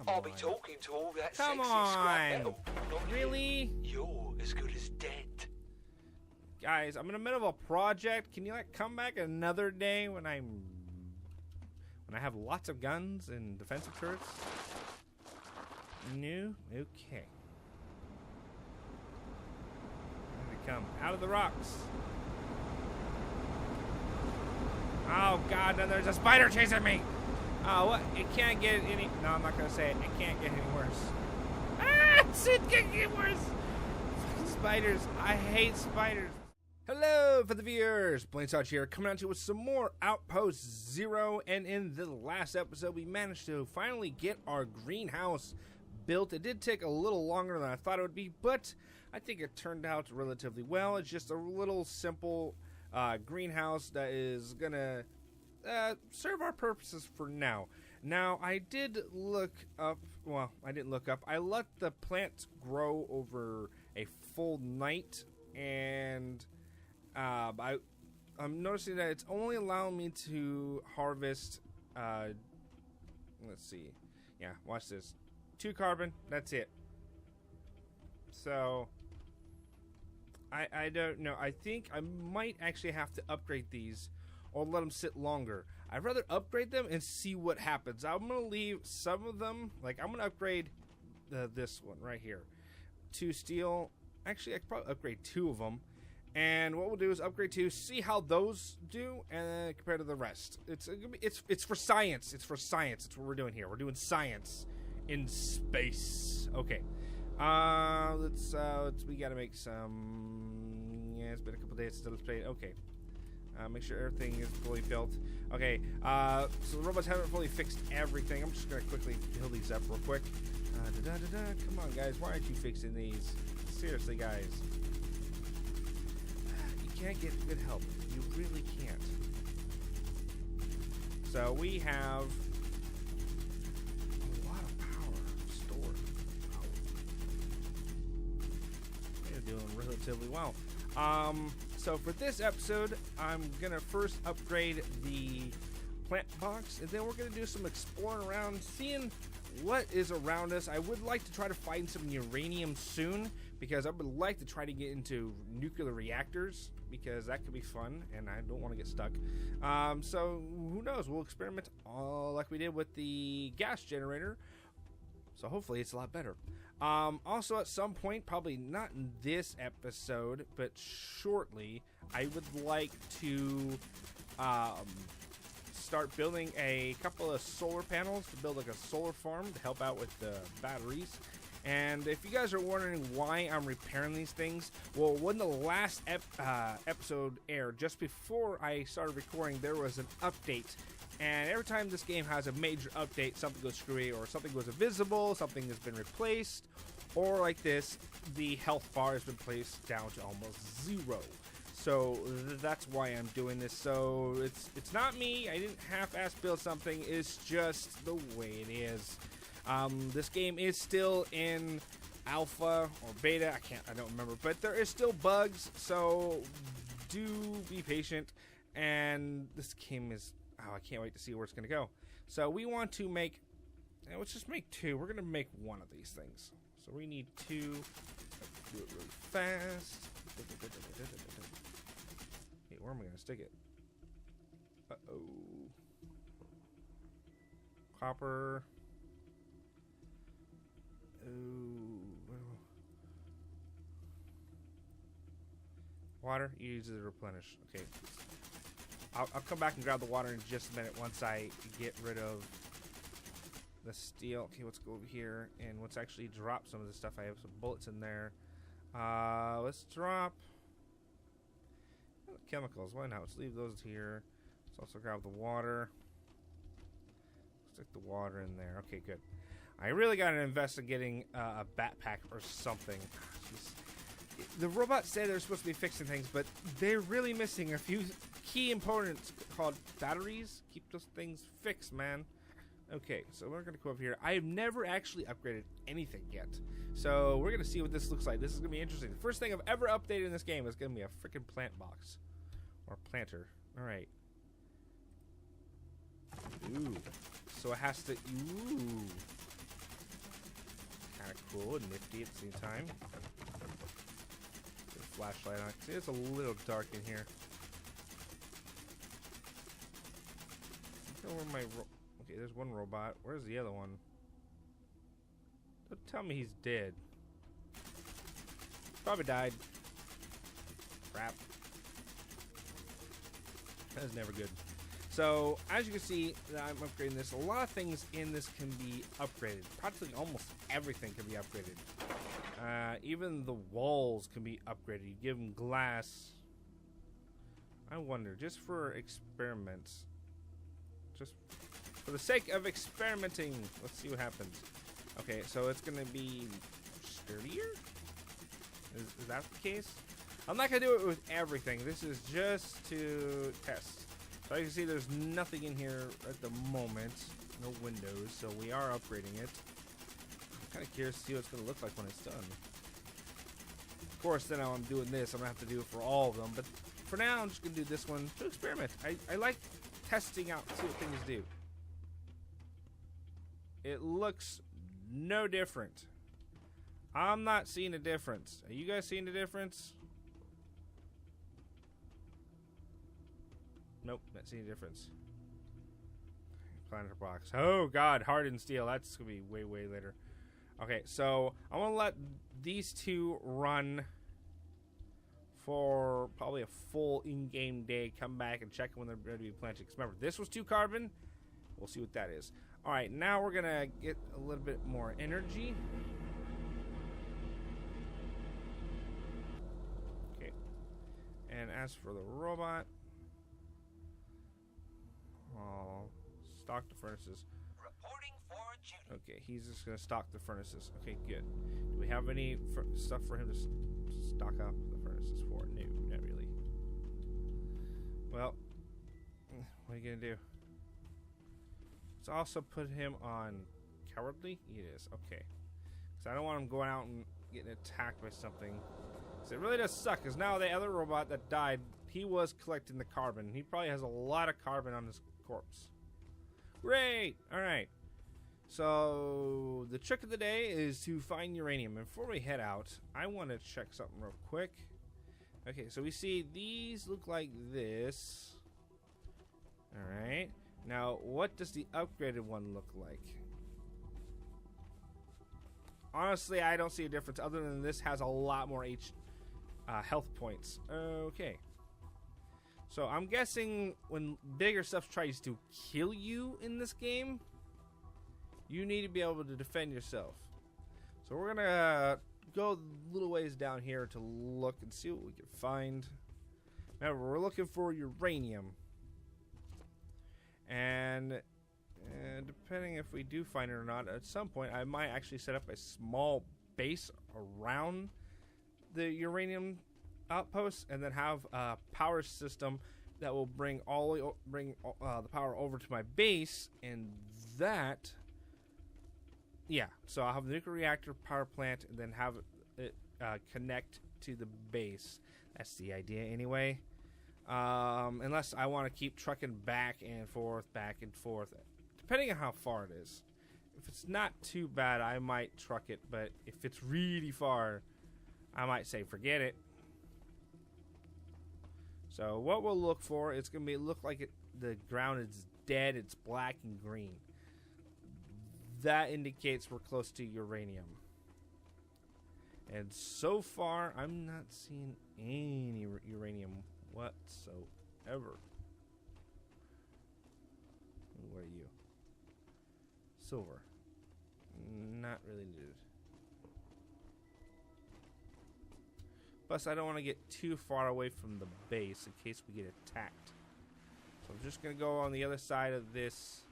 I'll be talking to all that Come sexy on. scrap metal. Not Really? you. You're as good as dead. Guys, I'm in the middle of a project. Can you like come back another day when I have lots of guns and defensive turrets? No? Okay. Here they come. Out of the rocks. Oh god, no, there's a spider chasing me! Oh, what? It can't get any... No, I'm not gonna say it. It can't get any worse. Ah! It can't get worse! Fucking spiders. I hate spiders. Hello for the viewers. Blaan Sarge here, coming at you with some more Outpost 0. And in the last episode, we managed to finally get our greenhouse built. It did take a little longer than I thought it would be, but I think it turned out relatively well. It's just a little simple greenhouse that is gonna serve our purposes for now. Now, I did look up, well, I didn't look up, I let the plants grow over a full night, and I'm noticing that it's only allowing me to harvest, let's see, yeah, watch this, 2 carbon, that's it. So, I don't know, I think I might actually have to upgrade these, or let them sit longer. I'd rather upgrade them and see what happens. I'm going to leave some of them, like I'm going to upgrade this one right here to steel. Actually, I could probably upgrade 2 of them. And what we'll do is upgrade 2, see how those do, and then compare to the rest. It's for science. It's for science. It's what we're doing here. We're doing science in space. Okay. We gotta make some. Yeah, it's been a couple days since let's play. Okay. Make sure everything is fully built. Okay. So the robots haven't fully fixed everything. I'm just gonna quickly build these up real quick. Come on, guys. Why aren't you fixing these? Seriously, guys. You can't get good help. You really can't. So we have a lot of power stored. They're doing relatively well. So for this episode, I'm gonna first upgrade the plant box, and then we're gonna do some exploring around, seeing what is around us. I would like to try to find some uranium soon, because I would like to try to get into nuclear reactors, because that could be fun, and I don't want to get stuck. So who knows? We'll experiment like we did with the gas generator. So hopefully it's a lot better. Also, at some point, probably not in this episode, but shortly, I would like to start building a couple of solar panels to build like a solar farm to help out with the batteries. And if you guys are wondering why I'm repairing these things, well, when the last episode aired, just before I started recording, there was an update. And every time this game has a major update, something goes screwy, or something goes invisible, something has been replaced, or like this, the health bar has been placed down to almost 0. So that's why I'm doing this. So it's not me. I didn't half-ass build something. It's just the way it is. This game is still in alpha or beta. I don't remember, but there is still bugs. So do be patient. And this game is, oh, I can't wait to see where it's going to go. So we want to make, let's just make 2. We're going to make 1 of these things. So we need 2. Let's do it really fast. Hey, where am I going to stick it? Uh-oh. Copper. Oh. Water, use it to replenish. Okay. I'll come back and grab the water in just a minute once I get rid of the steel. Okay, let's go over here and let's actually drop some of this stuff. I have some bullets in there. Let's drop chemicals. Why not? Let's leave those here. Let's also grab the water. Stick the water in there. Okay, good. I really got to invest in getting a backpack or something. Jeez. The robots say they're supposed to be fixing things, but they're really missing a few key components called batteries. Keep those things fixed, man. Okay, so we're going to go over here. I have never actually upgraded anything yet. So we're going to see what this looks like. This is going to be interesting. The first thing I've ever updated in this game is going to be a freaking plant box. Or planter. Alright. Ooh. So it has to... Ooh. cool and nifty at the same time. Put a flashlight on. See, it's a little dark in here. I don't know where my okay, there's one robot. Where's the other one? Don't tell me he's dead. Probably died. Crap. That's never good. So, as you can see, I'm upgrading this. A lot of things in this can be upgraded. Practically almost everything can be upgraded. Even the walls can be upgraded. You give them glass. I wonder, just for experiments, just for the sake of experimenting, let's see what happens. Okay, so it's going to be sturdier? Is that the case? I'm not going to do it with everything. This is just to test. So you can see there's nothing in here at the moment. No windows, so we are upgrading it. I'm kind of curious to see what it's going to look like when it's done. Of course, then I'm doing this. I'm going to have to do it for all of them. But for now, I'm just going to do this one to experiment. I like testing out, see what things do. It looks no different. I'm not seeing a difference. Are you guys seeing a difference? Nope, not seeing a difference. Planet box. Oh god, hardened steel. That's gonna be way, way later. Okay, so I want to let these two run for probably a full in-game day. Come back and check when they're ready to be planted. Because remember, this was 2 carbon. We'll see what that is. All right, now we're gonna get a little bit more energy. Okay. And as for the robot, oh, stock the furnaces. Reporting for duty. Okay, he's just gonna stock the furnaces. Okay, good. Do we have any stuff for him to stock up the furnaces for? No, not really. Well, what are you gonna do? Let's also put him on cowardly. It is okay, because I don't want him going out and getting attacked by something. Because it really does suck. Because now the other robot that died, he was collecting the carbon. He probably has a lot of carbon on his corpse. Great. All right. So the trick of the day is to find uranium. And before we head out, I want to check something real quick. Okay, so we see these look like this. All right. Now, what does the upgraded one look like? Honestly, I don't see a difference other than this has a lot more health points. Okay. So I'm guessing when bigger stuff tries to kill you in this game, you need to be able to defend yourself. So we're going to go a little ways down here to look and see what we can find. Remember, we're looking for uranium. And depending if we do find it or not, at some point I might actually set up a small base around the uranium outpost, and then have a power system that will bring the power over to my base, and that, yeah. So I'll have the nuclear reactor power plant, and then have it connect to the base. That's the idea, anyway. Unless I want to keep trucking back and forth, depending on how far it is. If it's not too bad, I might truck it, but if it's really far, I might say forget it. So what we'll look for, it's going to look like the ground is dead, it's black and green. That indicates we're close to uranium. And so far, I'm not seeing any uranium whatsoever. What are you? Silver. Not really needed. Plus, I don't want to get too far away from the base in case we get attacked. So I'm just going to go on the other side of this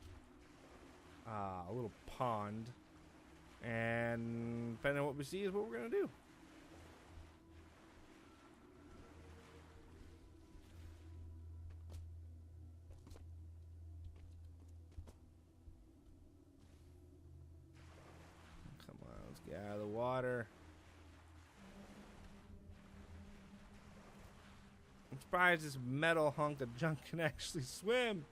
little pond. And depending on what we see is what we're going to do. Come on, let's get out of the water. I'm surprised this metal hunk of junk can actually swim.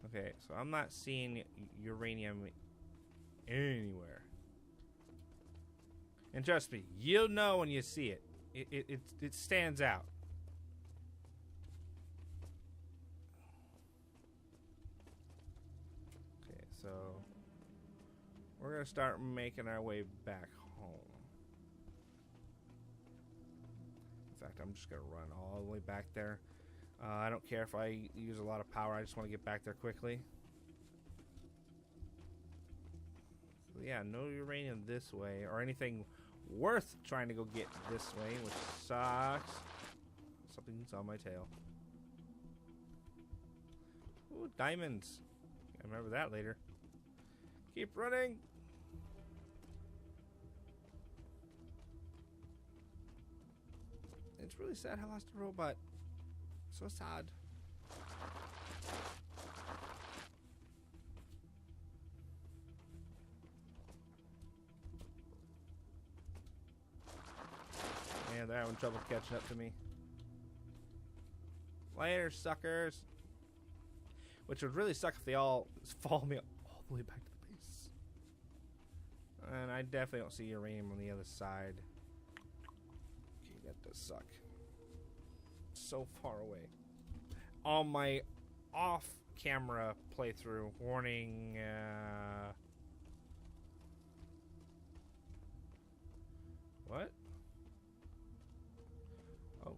Okay, so I'm not seeing uranium anywhere. And trust me, you'll know when you see it. It stands out. Okay, so we're gonna start making our way back home. In fact, I'm just gonna run all the way back there. I don't care if I use a lot of power. I just want to get back there quickly. So yeah, no uranium this way or anything worth trying to go get this way, which sucks. Something's on my tail. Ooh, diamonds. I remember that later. Keep running. It's really sad I lost a robot. So sad. Man, they're having trouble catching up to me. Later, suckers. Which would really suck if they all follow me all the way back to the base. And I definitely don't see uranium on the other side. Okay, that does suck. So far away. On my off-camera playthrough, warning, what? Oh.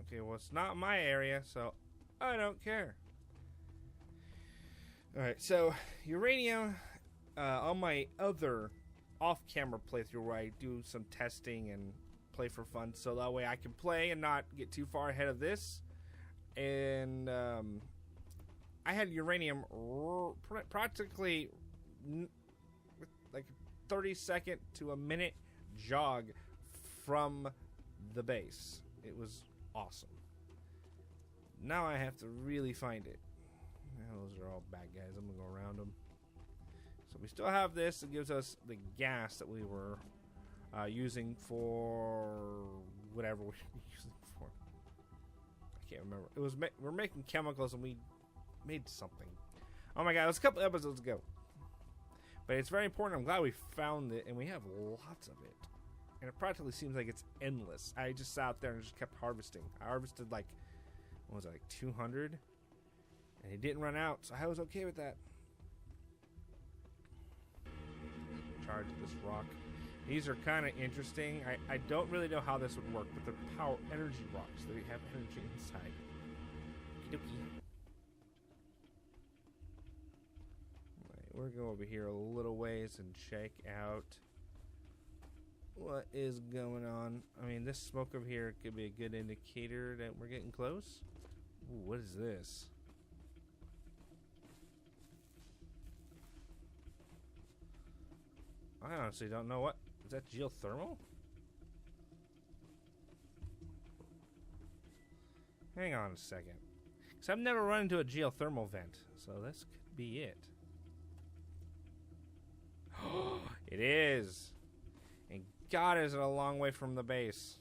Okay, well, it's not my area, so I don't care. Alright, so uranium, on my other off-camera playthrough where I do some testing and play for fun, so that way I can play and not get too far ahead of this. And I had uranium practically with like 30-second to a minute jog from the base. It was awesome. Now I have to really find it. Those are all bad guys. I'm gonna go around them. So we still have this. It gives us the gas that we were using for whatever we were using for. I can't remember. It was we're making chemicals and we made something. Oh my god, it was a couple episodes ago. But it's very important. I'm glad we found it and we have lots of it. And it practically seems like it's endless. I just sat out there and just kept harvesting. I harvested like, what was it, like 200? And it didn't run out, so I was okay with that. Charge this rock. These are kind of interesting. I don't really know how this would work, but they're power energy rocks. They have energy inside. Okey-dokey. Right, we're going over here a little ways and check out what is going on. I mean, this smoke over here could be a good indicator that we're getting close. Ooh, what is this? I honestly don't know what. Is that geothermal? Hang on a second. Because I've never run into a geothermal vent. So this could be it. It is. And God, is it a long way from the base.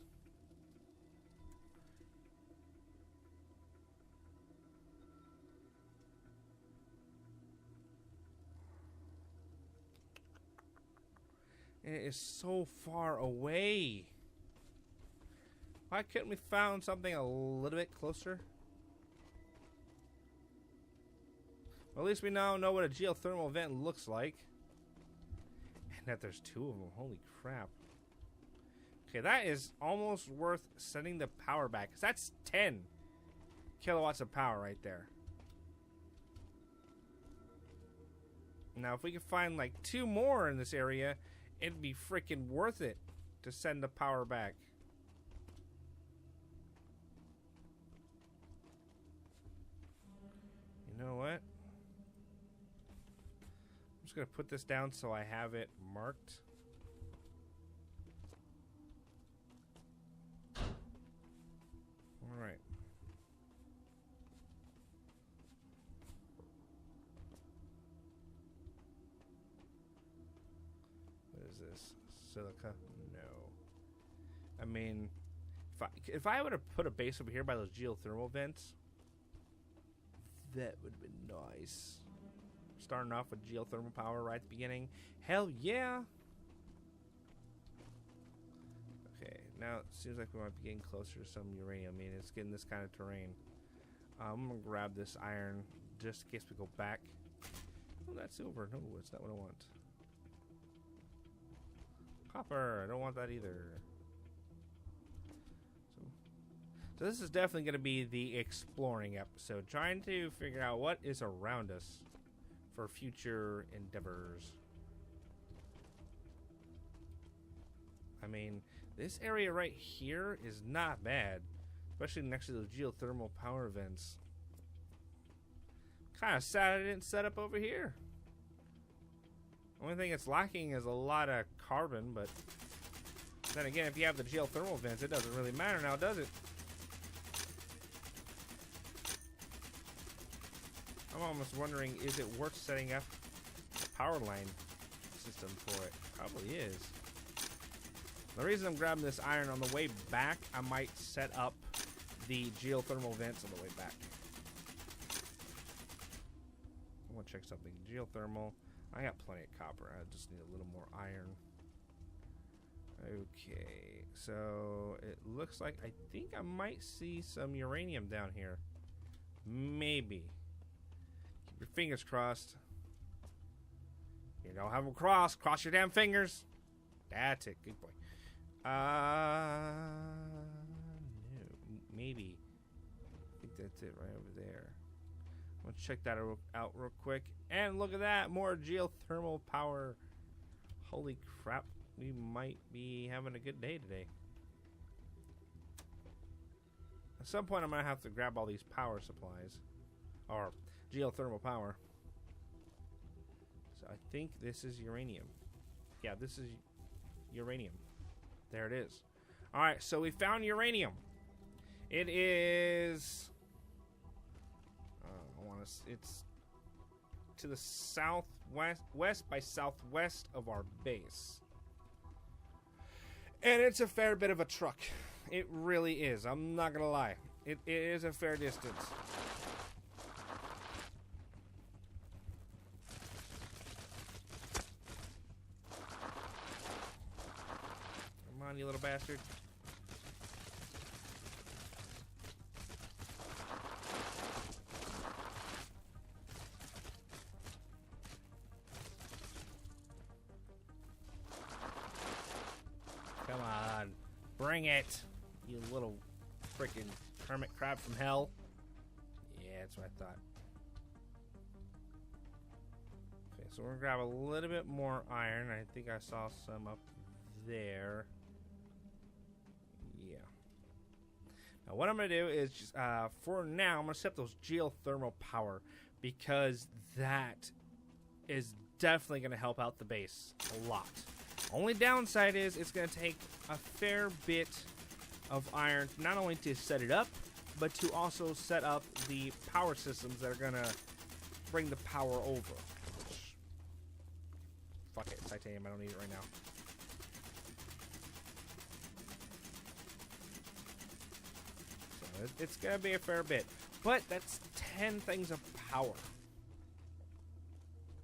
It is so far away. Why couldn't we found something a little bit closer? Well, at least we now know what a geothermal vent looks like. And that there's two of them. Holy crap. Okay, that is almost worth sending the power back. 'Cause that's 10 kilowatts of power right there. Now, if we could find like 2 more in this area, it'd be freaking worth it to send the power back. You know what? I'm just going to put this down so I have it marked. All right. What is this? Silica? No. I mean, If I would have put a base over here by those geothermal vents, that would have been nice. Starting off with geothermal power right at the beginning. Hell yeah! Okay, now it seems like we might be getting closer to some uranium. I mean, it's getting this kind of terrain. I'm gonna grab this iron just in case we go back. Oh, that's silver. No, it's not what I want. Copper. I don't want that either. So this is definitely going to be the exploring episode, trying to figure out what is around us for future endeavors. I mean, this area right here is not bad, especially next to those geothermal power vents. Kind of sad I didn't set up over here. Only thing it's lacking is a lot of carbon, but then again, if you have the geothermal vents, it doesn't really matter now, does it? I'm almost wondering, is it worth setting up a power line system for it? Probably is. The reason I'm grabbing this iron on the way back, I might set up the geothermal vents on the way back. I want to check something. Geothermal. I got plenty of copper. I just need a little more iron. Okay, so it looks like I think I might see some uranium down here. Maybe. Keep your fingers crossed. You don't have them crossed. Cross your damn fingers. That's it. Good boy. No. Maybe. I think that's it right over there. Let's check that out real quick. And look at that. More geothermal power. Holy crap. We might be having a good day today. At some point, I'm going to have to grab all these power supplies. Or geothermal power. So I think this is uranium. Yeah, this is uranium. There it is. Alright, so we found uranium. It is... it's to the west by southwest of our base. And it's a fair bit of a truck. It really is. I'm not gonna lie. It is a fair distance. Come on, you little bastard. Come on. Bring it, you little freaking hermit crab from hell. Yeah, that's what I thought. Okay, so we're gonna grab a little bit more iron. I think I saw some up there. Yeah. Now what I'm gonna do is just, for now, I'm gonna set up those geothermal power because that is definitely gonna help out the base a lot. Only downside is it's going to take a fair bit of iron, not only to set it up, but to also set up the power systems that are going to bring the power over. Which, fuck it, titanium, I don't need it right now. So it's going to be a fair bit. But that's 10 things of power.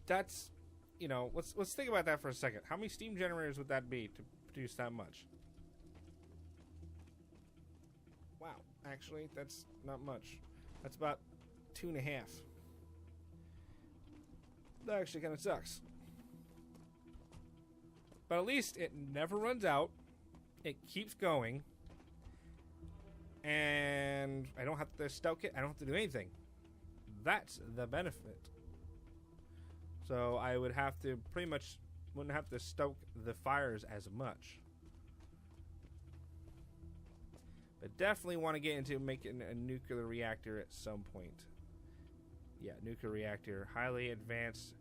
That's... You know, let's think about that for a second. How many steam generators would that be to produce that much? Wow, actually, that's not much. That's about 2.5. That actually kind of sucks. But at least it never runs out. It keeps going. And I don't have to stoke it. I don't have to do anything. That's the benefit. So I would have to pretty much wouldn't have to stoke the fires as much. But definitely want to get into making a nuclear reactor at some point. Yeah, nuclear reactor. Highly advanced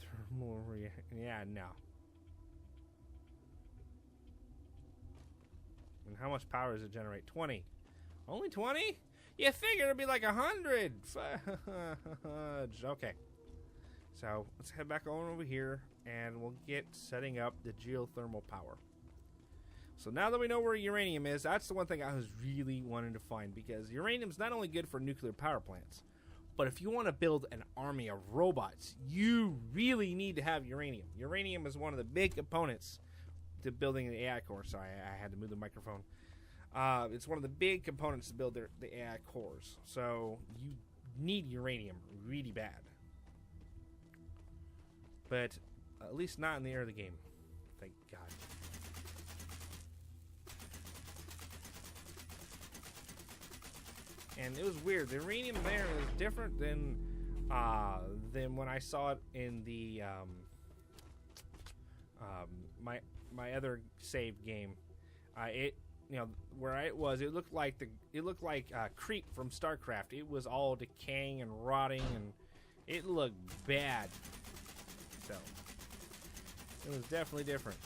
thermal reactor. Yeah, no. And how much power does it generate? 20. Only 20? You figure it'd be like 100. Fudge. Okay. So let's head back on over here and we'll get setting up the geothermal power. So now that we know where uranium is, that's the one thing I was really wanting to find, because uranium is not only good for nuclear power plants, but if you want to build an army of robots, you really need to have uranium. Uranium is one of the big components to building an AI core. Sorry, I had to move the microphone. It's one of the big components to build the AI cores. So you need uranium really bad. But at least not in the early game. Thank God. And it was weird. The uranium there is different than when I saw it in the my other saved game. Where it was, it looked like Creep from StarCraft. It was all decaying and rotting, and it looked bad. So it was definitely different.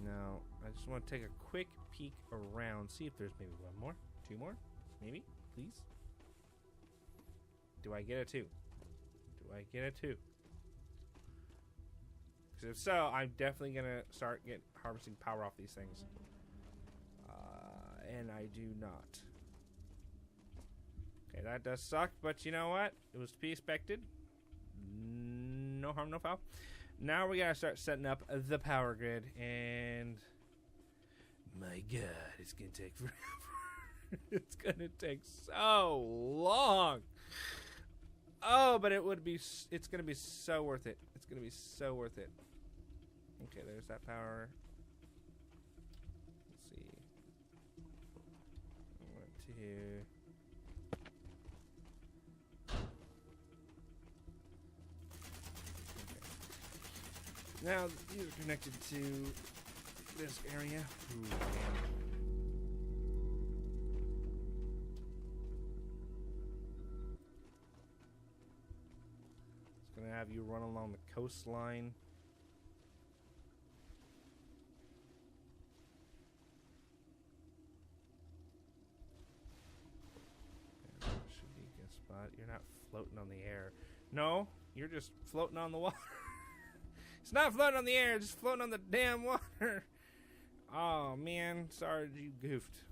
Now I just want to take a quick peek around, see if there's maybe one more, two more, maybe, please. Do I get a 2? Do I get a 2? Because if so, I'm definitely going to start harvesting power off these things. And I do not. Okay, that does suck, but you know what? It was to be expected. No harm, no foul. Now we got to start setting up the power grid, and my God, it's going to take forever. It's going to take so long. Oh, but it's going to be so worth it. It's going to be so worth it. Okay, there's that power. Let's see. 1, 2. Okay. Now, these are connected to this area. Ooh, damn. Gonna have you run along the coastline. There should be a good spot. You're not floating on the air. No, you're just floating on the water. It's not floating on the air, it's just floating on the damn water. Oh man, Sarge, you goofed.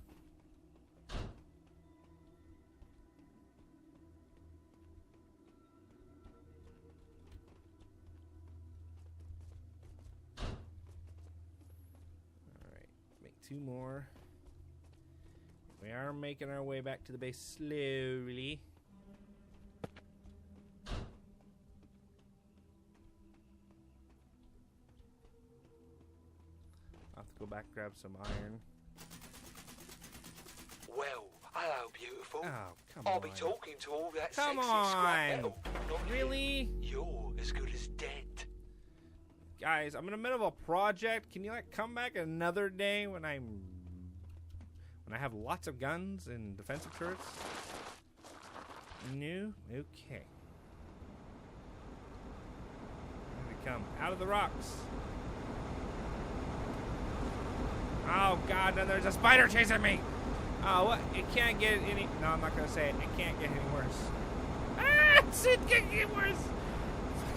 Two more. We are making our way back to the base slowly. I'll have to go back and grab some iron. Well, hello, beautiful. Oh, come I'll on. be talking to all that Come sexy on. scrap metal. Not Really? you. You're as good as dead. Guys, I'm in the middle of a project. Can you come back another day when I have lots of guns and defensive turrets? No? Okay. Here we come. Out of the rocks. Oh god, then there's a spider chasing me! Oh, what? It can't get any... No, I'm not gonna say it. It can't get any worse. Ah! It can't get worse!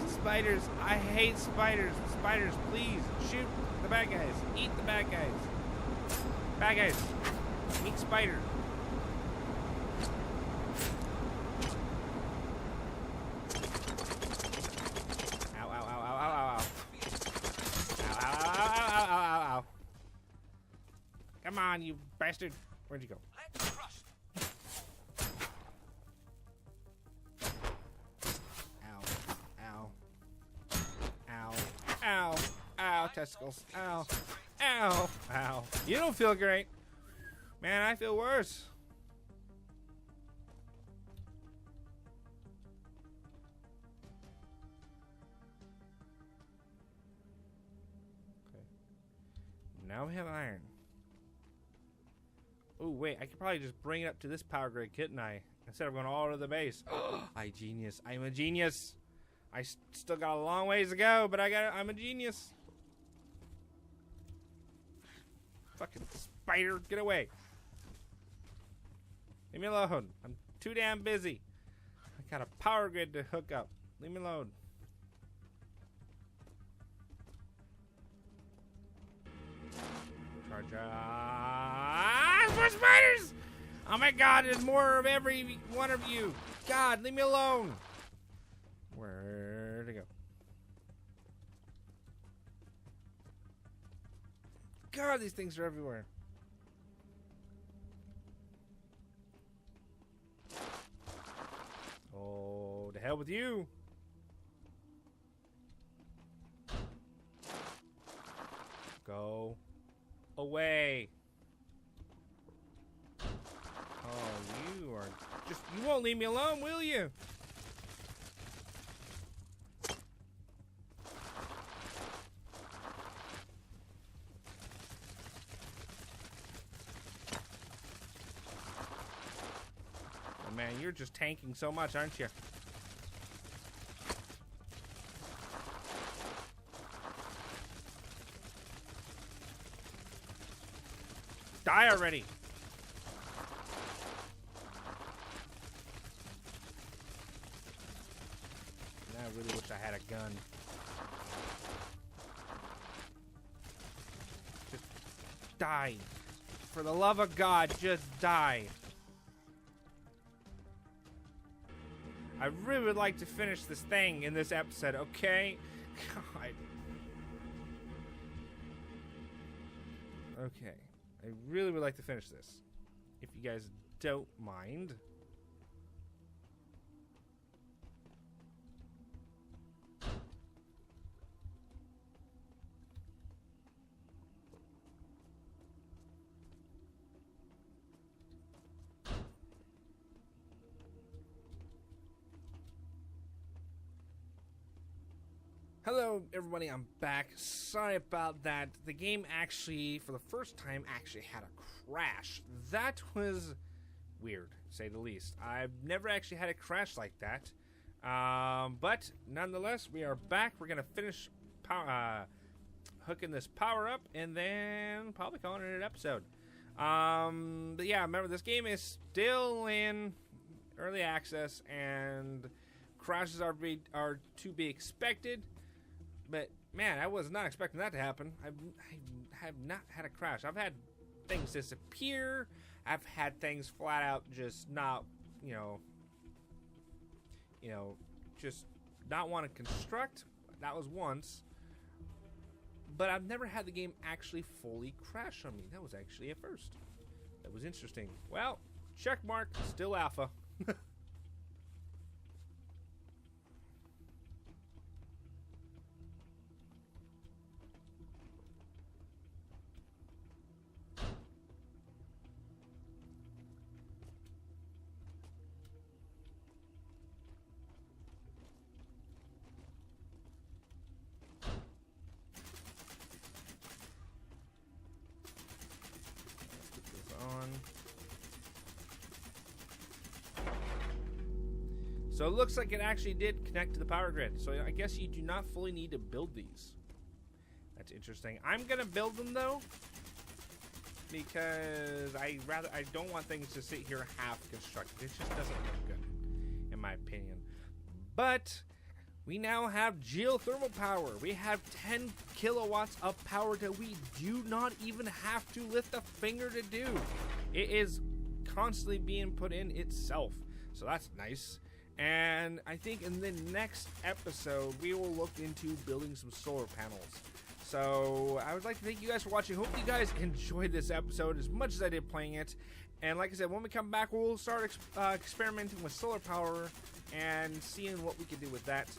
Spiders. I hate spiders. Spiders, please. Shoot the bad guys. Eat the bad guys. Bad guys. Eat spider. Ow, ow, ow, ow, ow, ow, ow. Ow, ow, ow, ow, ow, ow, ow, ow. Come on, you bastard. Where'd you go? Let's crush. Ow, ow, testicles, ow, ow, ow. You don't feel great. Man, I feel worse. Okay. Now we have iron. Oh, wait, I could probably just bring it up to this power grid, couldn't I? Instead of going all to the base. I'm a genius. I still got a long ways to go, but I'm a genius. Fucking spider, get away. Leave me alone. I'm too damn busy. I got a power grid to hook up. Leave me alone. Charge. More spiders! Oh my god, there's more of every one of you. God, leave me alone. Where to go? God, these things are everywhere. Oh, to hell with you. Go away. Oh, you are just, you won't leave me alone, will you? Oh man, you're just tanking so much, aren't you? Die already. I really wish I had a gun. Just die. For the love of God, just die. I really would like to finish this thing in this episode, okay? God. Okay. I really would like to finish this. If you guys don't mind. Hello everybody, I'm back. Sorry about that. The game actually, for the first time, actually had a crash. That was weird, to say the least. I've never actually had a crash like that. But nonetheless, we are back. We're going to finish hooking this power up and then probably calling it an episode. But yeah, remember this game is still in early access and crashes are to be expected. But man, I was not expecting that to happen. I have not had a crash. I've had things disappear. I've had things flat out just not, just not want to construct. That was once. But I've never had the game actually fully crash on me. That was actually a first. That was interesting. Well, check mark, still alpha. So it looks like it actually did connect to the power grid. So I guess you do not fully need to build these. That's interesting. I'm gonna build them though, because I don't want things to sit here half constructed. It just doesn't look good, in my opinion. But we now have geothermal power. We have 10 kilowatts of power that we do not even have to lift a finger to do. It is constantly being put in itself. So that's nice. And I think in the next episode, we will look into building some solar panels. So I would like to thank you guys for watching. Hope you guys enjoyed this episode as much as I did playing it. And like I said, when we come back, we'll start experimenting with solar power and seeing what we can do with that.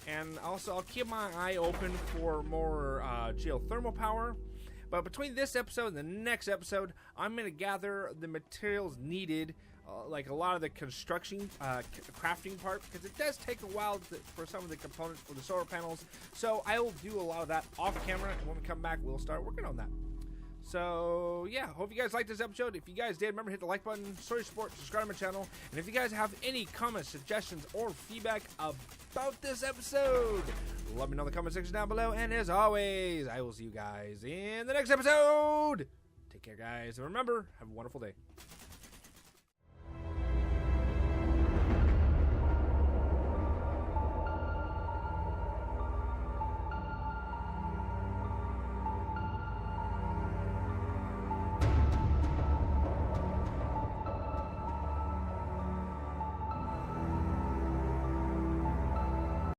And also, I'll keep my eye open for more geothermal power. But between this episode and the next episode, I'm going to gather the materials needed, like a lot of the construction, crafting part, because it does take a while for some of the components for the solar panels. So I will do a lot of that off camera, and when we come back, we'll start working on that. So yeah, hope you guys liked this episode. If you guys did, remember to hit the like button, show your support, subscribe to my channel, and if you guys have any comments, suggestions, or feedback about this episode, let me know in the comment section down below. And as always, I will see you guys in the next episode. Take care, guys, and remember, have a wonderful day.